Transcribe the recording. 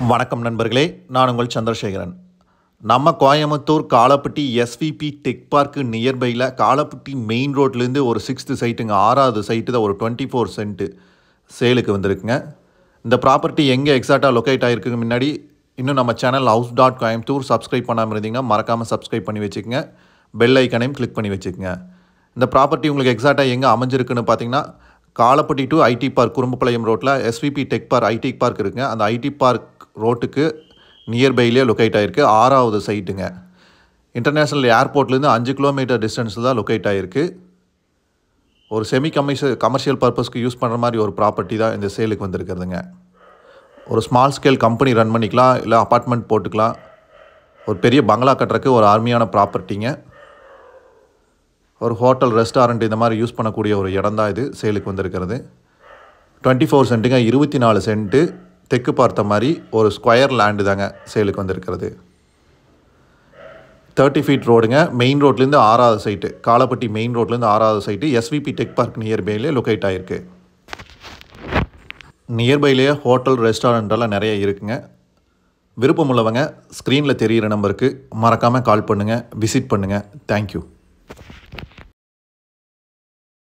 வணக்கம் நண்பர்களே, நான் உங்கள் சந்திரசேகரன். நம்ம கோயம்புத்தூர் காலப்பட்டி எஸ்விபி டெக் பார்க்கு நியர்பையில் காலப்பட்டி மெயின் ரோட்லேருந்து ஒரு 6th சைட்டுங்க, 6வது சைட்டு தான். ஒரு 24 சென்ட்டு சேலுக்கு வந்திருக்குங்க. இந்த ப்ராப்பர்ட்டி எங்கே எக்ஸாக்டாக லொக்கேட் ஆகிருக்குங்க முன்னாடி இன்னும் நம்ம சேனல் house.coimbatore சப்ஸ்கிரைப் பண்ணாமல் இருந்தீங்கன்னா மறக்காமல் சப்ஸ்கிரைப் பண்ணி வச்சுக்கோங்க. பெல் ஐக்கனையும் கிளிக் பண்ணி வச்சுக்கோங்க. இந்த ப்ராப்பர்ட்டி உங்களுக்கு எக்ஸாக்டாக எங்கே அமைஞ்சிருக்குன்னு பார்த்தீங்கன்னா, Kalapatti to IT park Kurumbapalayam ரோட்டில் SVP tech park IT park இருக்குங்க. அந்த ஐடி பார்க் ரோட்டுக்கு நியர்பைலே லொக்கேட் ஆகிருக்கு. 6வது சைட்டுங்க. இன்டர்நேஷ்னல் ஏர்போர்ட்லேருந்து 5 கிலோமீட்டர் டிஸ்டன்ஸில் தான் லொக்கேட் ஆகிருக்கு. ஒரு கமர்ஷியல் பர்பஸ்க்கு யூஸ் பண்ணுற மாதிரி ஒரு ப்ராப்பர்ட்டி தான் இந்த சேலுக்கு வந்திருக்கிறதுங்க. ஒரு ஸ்மால் ஸ்கேல் கம்பெனி ரன் பண்ணிக்கலாம், இல்லை அப்பார்ட்மெண்ட் போட்டுக்கலாம். ஒரு பெரிய பங்களா கட்டுறக்கு ஒரு அருமையான ப்ராப்பர்ட்டிங்க. ஒரு ஹோட்டல், ரெஸ்டாரண்ட் இந்த மாதிரி யூஸ் பண்ணக்கூடிய ஒரு இடம் தான் இது சேலுக்கு வந்திருக்கிறது. 24 சென்ட்டுங்க, 24 சென்ட்டு தெற்கு பார்த்த மாதிரி ஒரு ஸ்கொயர் லேண்டு தாங்க சேலுக்கு வந்திருக்கிறது. 30 ஃபீட் ரோடுங்க. மெயின் ரோட்லேருந்து 6வது சைட்டு, காலப்பட்டி மெயின் ரோட்லேருந்து 6வது சைட்டு எஸ்விபி டெக் பார்க் நியர்பைலே லொக்கேட் ஆகிருக்கு. நியர்பைலேயே ஹோட்டல், ரெஸ்டாரண்ட்டெல்லாம் நிறைய இருக்குங்க. விருப்பம் உள்ளவங்க ஸ்க்ரீனில் தெரிகிற நம்பருக்கு மறக்காமல் கால் பண்ணுங்கள், விசிட் பண்ணுங்கள். தேங்க்யூ.